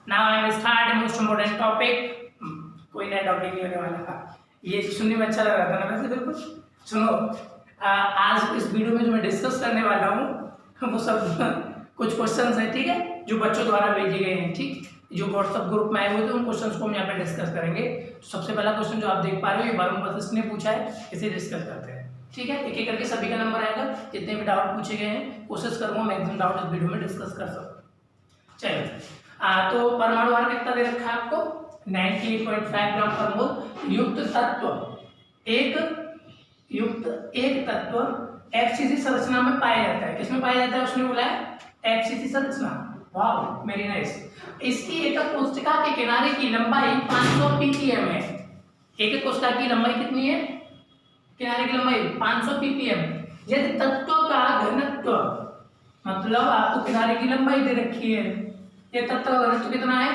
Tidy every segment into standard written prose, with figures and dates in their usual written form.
Now I will start most important topic. कोई नया topic नहीं होने वाला था, ये सुनने में अच्छा लग रहा था ना वैसे बिल्कुल। सुनो, आज इस वीडियो में जो मैं डिस्कस करने वाला हूँ वो सब कुछ क्वेश्चंस हैं, ठीक है, जो बच्चों द्वारा भेजे गए हैं, ठीक, जो व्हाट्सएप ग्रुप में आए हुए थे उन क्वेश्चंस को हम यहाँ पे डिस्कस करेंगे। तो सबसे पहला क्वेश्चन जो आप देख पा रहे हो ये वरुण वशिष्ठ ने पूछा है, इसे डिस्कस करते हैं, ठीक है। एक एक करके सभी का नंबर आएगा, जितने भी डाउट पूछे गए हैं कोशिश करूंगा मैक्सिमम डाउट इस वीडियो में डिस्कस कर सकूं। चलो, तो परमाणु भार कितना दे रखा है आपको, 98.5 ग्राम पर मोल। युक्त तत्व एफसीसी संरचना में पाया जाता है। किसमें पाया जाता है उसने बोला है, एफसीसी संरचना। Wow, very nice. इसकी एकक कोशिका के किनारे की लंबाई 500 ppm है। एकक कोशिका की लंबाई कितनी है, किनारे की लंबाई 500 ppm। यदि तत्व का घनत्व, मतलब आपको किनारे की लंबाई दे रखी है, ये तत्व का घनत्व कितना है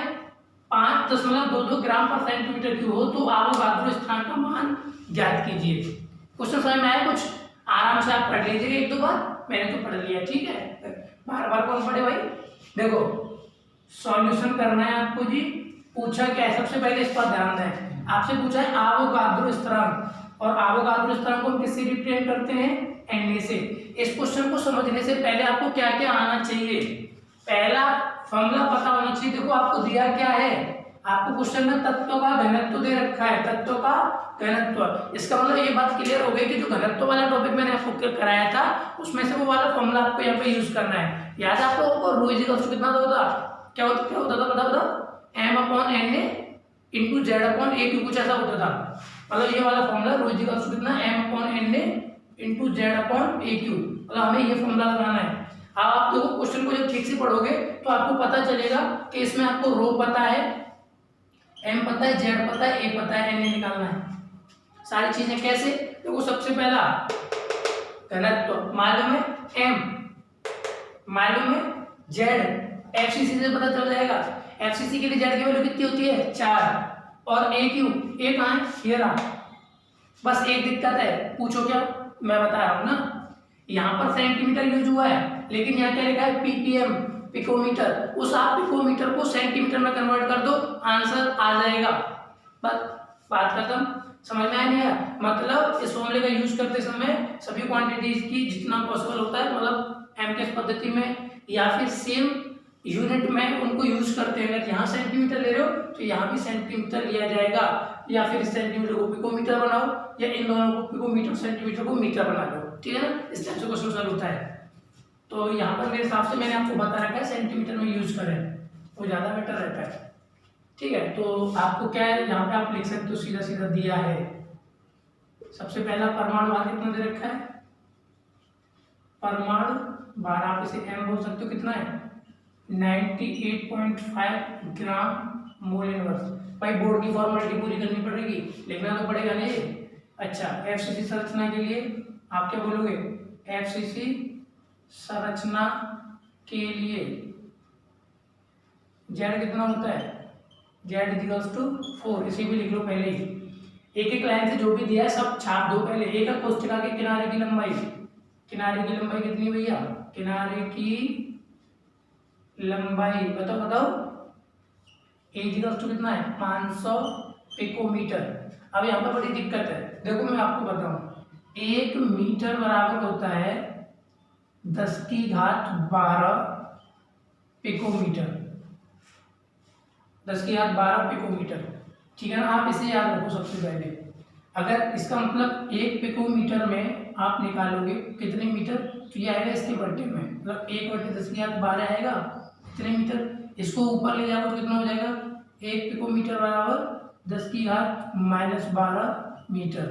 5.22 ग्राम पर सेंटीमीटर क्यूब हो तो आवोगाद्रो स्थिरांक का मान ज्ञात कीजिए। क्वेश्चन समझ में आया कुछ, आराम से आप पढ़ लीजिएगा एक दो बार, मैंने तो पढ़ लिया, ठीक है, बार बार कौन पढ़े भाई। देखो सॉल्यूशन करना है आपको जी। पूछा क्या है, सबसे पहले इस पर ध्यान दें, आपसे पूछा है आवोगाद्रो स्थिरांक, और आवोगाद्रो स्थिरांक को हम किससे रिप्रेजेंट करते हैं, एन से। इस क्वेश्चन को समझने से पहले आपको क्या क्या आना चाहिए, पहला फॉर्मूला पता होना चाहिए। देखो आपको दिया क्या है, आपको क्वेश्चन में तत्व का घनत्व दे रखा है, तत्व का घनत्व। इसका मतलब ये बात क्लियर हो गई कि जो घनत्व वाला टॉपिक मैंने आपको कराया था उसमें से वो वाला फॉर्मूला आपको यहाँ पे यूज करना है। याद है आप लोगों को, रो इज इक्वल टू कितना होता था, क्या होता था बताओ, m upon n a into z upon a q, कुछ ऐसा होता था। मतलब ये वाला formula rho is equal to कितना, m upon n a into z upon a q, मतलब हमें ये फॉर्मूला लगाना है। अब आप देखो क्वेश्चन को जब ठीक से पढ़ोगे तो आपको पता चलेगा कि इसमें आपको रो पता है, m पता है, z पता है, a पता है, n निकालना है। सारी चीजें कैसे, देखो सबसे पहला घनत्व मालूम है, m मालूम है, z एफसीसी से पता चल जाएगा। एफसीसी के लिए z की वैल्यू कितनी होती है 4, और a क्यू, a कहाँ है, ये रहा। बस एक दिक्कत है, पूछो क्या, मैं बता रहा हूँ ना, यहाँ पर सेंटीमीटर यूज हुआ है लेकिन यहाँ क्या लिखा है पीपीएम, पिकोमीटर। उस आप पिकोमीटर को सेंटीमीटर में कन्वर्ट कर दो, आंसर आ जाएगा। बस बात खत्म, समझ में आया नहीं आया। मतलब इस फॉर्मूले का यूज करते समय सभी क्वांटिटीज की जितना पॉसिबल होता है, मतलब एमकेएस पद्धति में या फिर सेम यूनिट में उनको यूज करते हैं। अगर यहाँ सेंटीमीटर ले रहे हो तो यहाँ भी सेंटीमीटर लिया जाएगा, या फिर सेंटीमीटर को पिकोमीटर बनाओ, या इन दोनों को पिकोमीटर सेंटीमीटर को मीटर बना लो, ठीक है ना। इस टाइप से क्वेश्चन सॉल्व होता है। तो यहाँ पर मेरे हिसाब से मैंने आपको बता रखा है सेंटीमीटर में यूज करें, वो ज़्यादा बेटर रहता है, ठीक है। तो आपको क्या है यहाँ पे आप लिख सकते हो, सीधा सीधा दिया है। सबसे पहला परमाणु भार कितना दे रखा है, परमाणु भार आप इसे m बोल सकते हो, कितना है 98.5 ग्राम मोल इनवर्स। भाई बोर्ड की फॉर्मेलिटी पूरी करनी पड़ेगी, लिखना तो पड़ेगा नहीं। अच्छा, एफसीसी संरचना के लिए आप क्या बोलोगे, एफसीसी संरचना के लिए z कितना होता है, z इक्वल्स टू 4, इसे भी लिख लो पहले ही। एक एक लाइन से जो भी दिया है सब छाप दो पहले। एक कोष्ठिका के किनारे की लंबाई, किनारे की लंबाई कितनी भैया, किनारे की लंबाई बताओ, एज इक्वल्स टू कितना है 500 पिकोमीटर। अब यहाँ पर बड़ी दिक्कत है, देखो मैं आपको बताऊं, 1 मीटर बराबर होता है 10⁻12 पिकोमीटर, 10⁻12 पिकोमीटर, ठीक है ना। आप इसे याद रखो सबसे पहले। अगर इसका मतलब 1 पिकोमीटर में आप निकालोगे कितने मीटर, तो ये आएगा इसके बट्टे में, मतलब 1/10⁻12 आएगा कितने मीटर। इसको ऊपर ले जाओगे तो कितना हो जाएगा, 1 पिकोमीटर बराबर 10⁻−12 मीटर।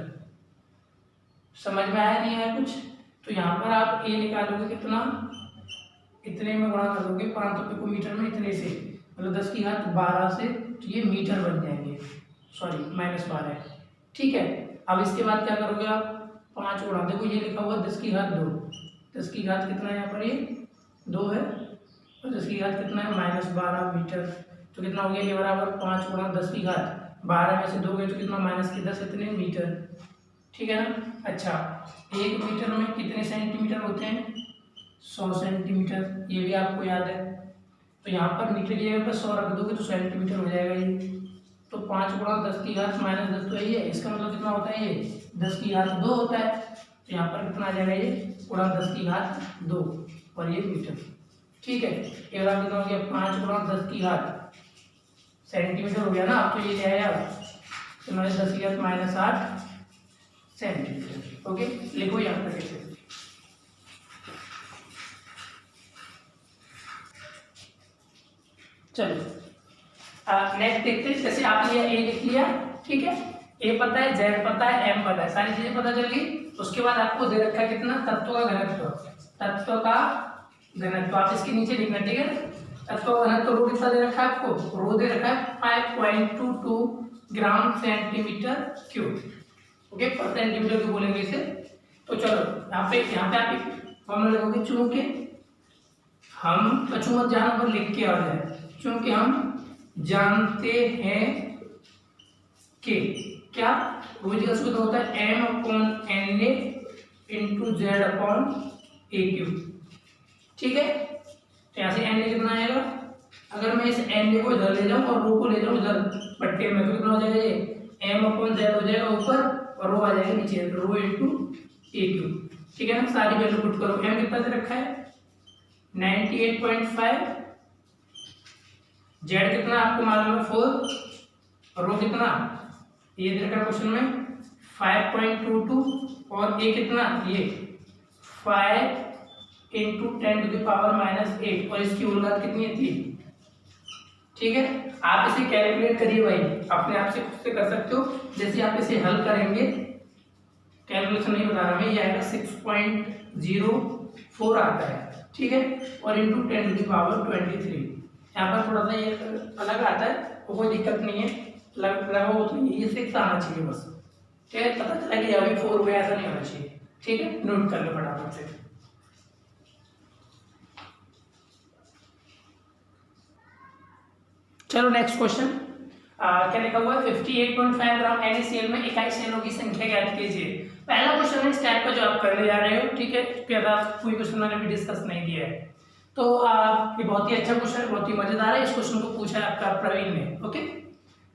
समझ में आया नहीं आया कुछ। तो यहाँ पर आप ए निकालोगे कितना, इतने में गुणा कर दोगे 500 पिकोमीटर में इतने से, मतलब 10⁻12 से, तो ये मीटर बन जाएंगे, सॉरी -12, ठीक है। अब इसके बाद क्या करोगे आप, 5 गुणा, देखो ये लिखा हुआ 10⁻2, 10⁻ कितना है यहाँ पर, ये 2 है, और 10⁻ कितना है -12 मीटर। तो कितना हो गया, ये बराबर 5 गुणा 10⁻12 में से 2 गए तो कितना -10 इतने मीटर, ठीक है ना। अच्छा, 1 मीटर में कितने सेंटीमीटर होते हैं, 100 सेंटीमीटर, ये भी आपको याद है। तो यहाँ पर मीटर की जगह पर 100 रख दोगे तो सेंटीमीटर हो जाएगा ये। तो 5 गुणा 10 की घात माइनस 10 तो यही है, इसका मतलब कितना होता है ये 10 की घात 2 होता है। तो यहाँ पर कितना आ जाएगा ये गुणा 10 की घात 2 और ये मीटर। ठीक है, एक बार कितना हो गया 5 गुणा 10 की घात सेंटीमीटर हो गया ना। तो ये क्या है यार तो 10 की घात माइनस 8 सेंटीमीटर। ओके, लिखो यहाँ पर कैसे। चलो नेक्स्ट देखते हैं। जैसे आपने ए लिख लिया, ठीक है, ए पता है, जेड पता है, एम पता है, सारी चीजें पता चल गई। उसके बाद आपको दे रखा है कितना तत्व का घनत्व, तत्व का घनत्व आप इसके नीचे लिखना, ठीक है। तत्व का घनत्व रो कितना दे रखा है आपको, रो दे रखा है 5.22 ग्राम सेंटीमीटर क्यूब। ओके, पर सेंटीमीटर क्यूब बोलेंगे इसे। तो चलो यहाँ पे आप फॉर्मूला लिखोगे, चूंकि हम मत जहां पर लिख के आ जाए, चूंकि हम जानते हैं कि क्या रोज का सूत्र होता है m upon n a into z upon a cube. ठीक है, तो यहाँ से एन ए कितना आएगा, अगर मैं इस एन ए को इधर ले जाऊं और रो को ले जाऊं इधर पट्टे में, तो कितना हो जाएगा ये m अपॉन जेड हो जाएगा ऊपर और रो आ जाएगा नीचे, रो इंटू ए क्यूब। ठीक है ना, सारी वैल्यू पुट करो। m कितना दे रखा है 98.5, जेड कितना आपको मालूम है 4, रो कितना ये दे रखा क्वेश्चन में 5.22 और ए कितना ये 5 इंटू 10⁻⁻8 और इसकी उलघात कितनी थी। ठीक है, आप इसे कैलकुलेट करिए भाई, अपने आप से खुद से कर सकते हो। जैसे आप इसे हल करेंगे, कैलकुलेशन नहीं बता रहा मैं, ये आएगा 6.04 आता है। ठीक है, और इंटू 10⁻23 यहाँ पर थोड़ा सा ये अलग आता है, तो कोई दिक्कत नहीं है, लगा हो तो ये 6 आना चाहिए बस। ठीक है, पता चला कि अभी 4 हुआ, ऐसा नहीं होना चाहिए। ठीक है, नोट कर लो फटाफट से। चलो नेक्स्ट क्वेश्चन, क्या लिखा हुआ है 58.5 ग्राम NaCl में इकाई सेलों की संख्या ज्ञात कीजिए। पहला क्वेश्चन है इस टाइप का जो आप करने जा रहे हो। ठीक है, कोई क्वेश्चन मैंने भी डिस्कस नहीं किया है, तो ये बहुत ही अच्छा क्वेश्चन है, बहुत ही मजेदार है। इस क्वेश्चन को पूछा है आपका प्रवीण ने। ओके,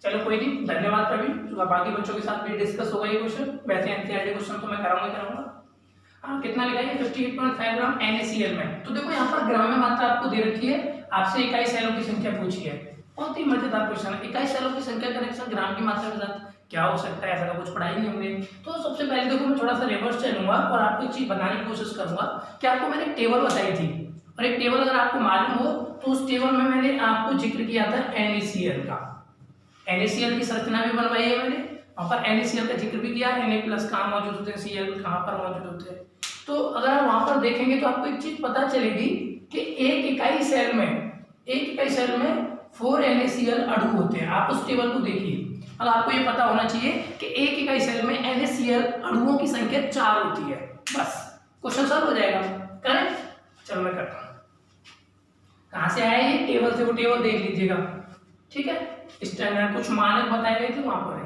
चलो कोई नहीं, धन्यवाद प्रवीण। तो बाकी बच्चों के साथ भी डिस्कस होगा ये क्वेश्चन। वैसे एनसीईआरटी क्वेश्चन तो मैं कराऊंगा। कितना लिखा है 58.5 ग्राम NaCl में। तो देखो यहाँ पर ग्राम में मात्रा आपको दे रखी है, आपसे इकाई सेलों की संख्या पूछी है। बहुत ही मजेदार क्वेश्चन है। इकाई सेलों की संख्या कनेक्शन ग्राम की मात्रा के साथ क्या हो सकता है, ऐसा तो कुछ पढ़ाई नहीं होंगे। तो सबसे पहले देखो मैं थोड़ा सा रिवर्स चलूंगा और आपको एक चीज बनाने की कोशिश करूंगा कि आपको मैंने एक टेबल बताई थी, और एक टेबल अगर आपको मालूम हो तो उस टेबल में मैंने आपको जिक्र किया था NaCl का। NaCl की संरचना भी बनवाई है मैंने, वहाँ पर NaCl का जिक्र भी किया, Na+ कहाँ मौजूद होते हैं, Cl कहाँ पर मौजूद होते हैं। तो अगर आप वहाँ पर देखेंगे तो आपको एक चीज पता चलेगी कि एक इकाई सेल में 4 NaCl अणु होते हैं। आप उस टेबल को देखिए, अगर आपको ये पता होना चाहिए कि एक इकाई सेल में NaCl अणुओं की संख्या 4 होती है, बस क्वेश्चन सॉल्व हो जाएगा। करेक्ट, चलो मैं करता हूँ। कहाँ से आया ये टेबल से, वो टेबल देख लीजिएगा। ठीक है, स्टैंडर्ड कुछ मानक बताए गए थे वहां पर है।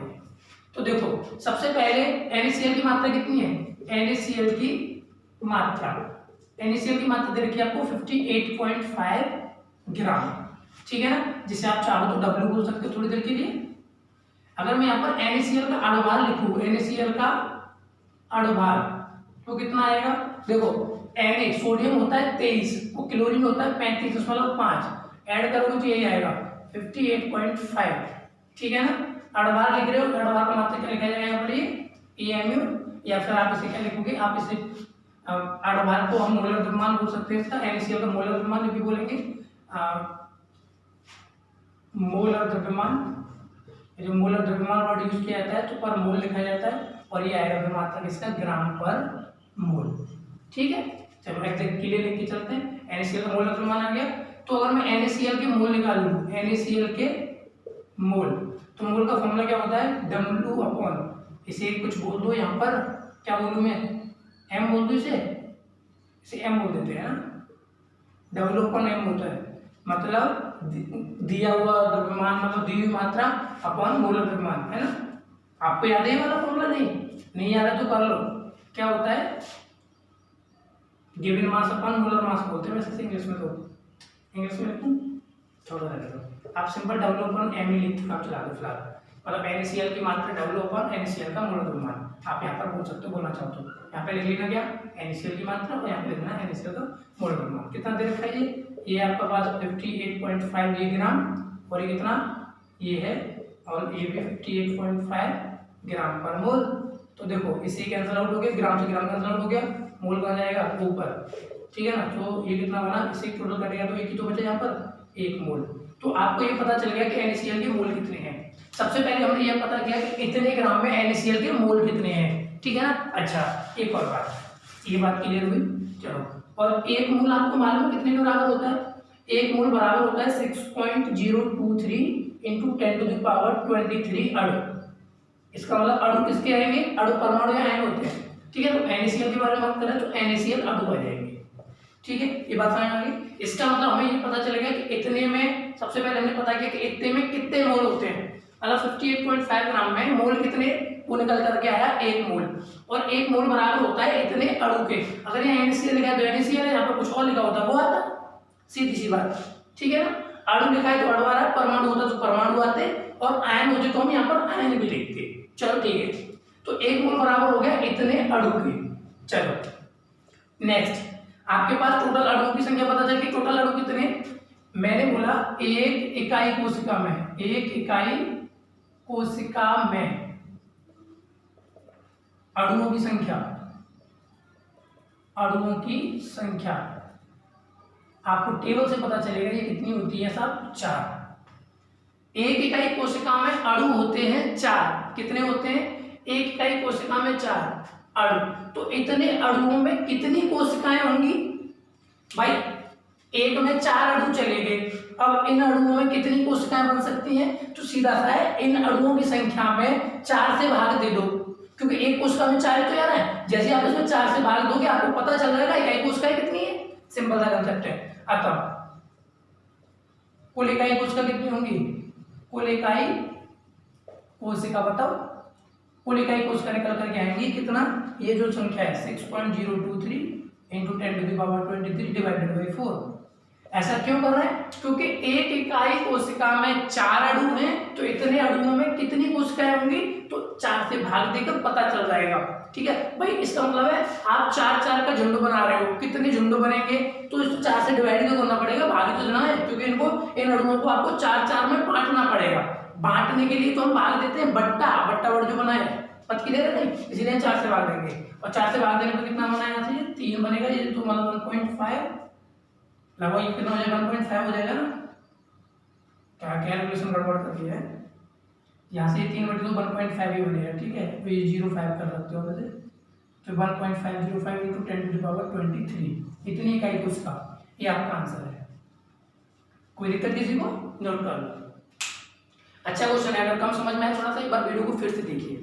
तो देखो सबसे पहले NaCl की मात्रा कितनी है, NaCl की मात्रा दे रखी है आपको 58.5 ग्राम। ठीक है ना, जिसे आप चाहो तो W बोल सकते हो थोड़ी देर के लिए। अगर मैं यहाँ पर NaCl का अणुभार लिखूं, NaCl का अणुभार तो कितना आएगा, देखो Na सोडियम होता है 23, वो क्लोरीन होता है 35.5, ऐड करोगे तो यही आएगा 58.5। ठीक है ना, अणुभार लिख रहे हो, अणुभार का मात्रा क्या लिखा जाएगा यहाँ पर ये EMU, या फिर आप इसे क्या लिखोगे, आप इसे अणुभार को हम मोलर द्रव्यमान बोल सकते हैं इसका। NaCl का मोलर द्रव्यमान भी बोलेंगे, मोलर द्रव्यमान, जो मोलर द्रव्यमान वर्ड यूज किया जाता है तो पर मोल लिखा जाता है, और ये आएगा फिर मात्रा किसका, ग्राम पर मोल। ठीक है, चलो एग्जैक्ट के लिए लेके चलते हैं। NaCl का मोलर द्रव्यमान आ गया, तो अगर मैं NaCl के मोल निकालूं, NaCl के मोल, तो मोल का फॉर्मूला क्या होता है W अपॉन, इसे कुछ बोल दो यहाँ पर, क्या बोलूं मैं, M बोल दो, इसे M बोल देते हैं ना, W अपॉन M होता है, मतलब दिया हुआ द्रव्यमान, मतलब दी हुई मात्रा अपॉन मोलर द्रव्यमान, है ना। आपको याद है ये वाला फॉर्मूला, नहीं याद है तो कर लो। क्या होता है, given mass upon molar mass बोलते हैं वैसे इंग्लिश में, तो इंग्लिश में लिखूं छोड़ो रहने दो, आप सिंपल डब्ल्यू अपॉन एम ही लिख काम चला दो फिलहाल, मतलब NaCl की मात्रा डब्ल्यू अपॉन NaCl का मूल द्रव्यमान आप यहाँ पर बोल सकते हो, बोलना चाहो तो यहाँ पे लिख लेना क्या NaCl की मात्रा और यहाँ पे लिखना NaCl का मूल द्रव्यमान। कितना दे रखा है ये आपका पास 58.5 ये ग्राम और ये कितना ये है और ये भी 58.5 ग्राम पर मोल। तो देखो इससे कैंसिल आउट हो गया, ग्राम से ग्राम कैंसिल आउट हो गया, मोल बन जाएगा ऊपर, ठीक है ना। तो ये कितना बना, इससे टोटल कटेगा तो एक ही तो बचा यहाँ पर 1 मोल। तो आपको ये पता चल गया कि NaCl के मोल कितने हैं। सबसे पहले हमने ये पता किया कि इतने ग्राम में NaCl के मोल कितने हैं, ठीक है ना। अच्छा एक और बात, ये बात क्लियर हुई, चलो। और 1 मोल आपको मालूम है कितने के बराबर होता है, 1 मोल बराबर होता है 6.023 × 10⁻23 अणु। इसका मतलब अणु किसके आएंगे, अणु परमाणु या आयन होते हैं, ठीक है। तो NaCl के बारे में बात करें तो NaCl अणु आ जाएंगे, ठीक है। ये बात समझ आ गई। इसका मतलब हमें ये पता चलेगा कि इतने में, सबसे पहले हमने पता किया कि इतने में कितने मोल होते हैं, मतलब 58.5 ग्राम में मोल कितने, वो निकल करके आया 1 मोल, और 1 मोल बराबर होता है इतने अणु के। अगर यहाँ NaCl लिखा है तो NaCl है, यहाँ पर कुछ और लिखा होता वो आता, सीधी सी बात, ठीक है ना। अणु लिखा है तो अणु आ रहा है, परमाणु होता तो परमाणु आते, और आयन होते तो हम यहाँ पर आयन भी लिखते। चलो ठीक है, तो 1 मोल बराबर हो गया इतने अणु के। चलो नेक्स्ट, आपके पास टोटल अणुओं की संख्या पता चल गई। टोटल अणु कितने, मैंने बोला 1 इकाई कोशिका में, 1 इकाई कोशिका में अणुओं की संख्या, अणुओं की संख्या आपको टेबल से पता चलेगा ये कितनी होती है साहब, 4। 1 इकाई कोशिका में अणु होते हैं 4, कितने होते हैं, 1 इकाई कोशिका में 4 अणु। तो इतने अणुओं में कितनी कोशिकाएं होंगी भाई, एक में 4 अणु चले गए, अब इन अणुओं में कितनी कोशिकाएं बन सकती हैं, तो सीधा सा है इन अणुओं की संख्या में 4 से भाग दे दो, क्योंकि एक कोशिका में 4 तो यार है, जैसे आप इसमें 4 से भाग दोगे आपको पता चल जाएगा इकाई कोशिकाएं कितनी है, सिंपल सा कंसेप्ट है। अतः कुल इकाई कोशिका कितनी होंगी, कुल इकाई कोशिका बताओ, कुल इकाई कोशिका निकल करके आएंगी कितना, ये जो संख्या है 6.023 × 10⁻23 डिवाइडेड बाई 4। ऐसा क्यों कर रहे हैं, क्योंकि 1 इकाई कोशिका में 4 अणु हैं, तो इतने अणुओं में कितनी कोशिकाएं होंगी, तो 4 से भाग देकर पता चल जाएगा, ठीक है भाई। इसका मतलब है आप 4 का झुंड बना रहे हो, कितने झुंड बनेंगे, तो इसको 4 से डिवाइड तो करना पड़ेगा, भाग तो देना है, क्योंकि इनको, इन अणुओं को आपको 4 में बांटना पड़ेगा। बांटने के लिए तो हम भाग देते हैं बट्टा वर्ड जो बना है, पद की दे रहे नहीं, इसीलिए 4 से भाग देंगे, और 4 से भाग देने पर कितना बना यहाँ से 3 बनेगा, ये तो मतलब 1.5 लगभग, ये कितना हो जाएगा 1.5 हो जाएगा ना, क्या कैलकुलेशन गड़बड़ कर दिया है, यहाँ से 3 बटे तो 1.5 ही बनेगा, ठीक है। तो ये 0.5 कर सकते हो वैसे, तो 1.505 × 10⁻23 इतनी इकाई कोशिका, ये आपका आंसर है। कोई दिक्कत किसी को, नोट कर लो। अच्छा क्वेश्चन है, अगर कम समझ में आए थोड़ा सा एक बार वीडियो को फिर से देखिए।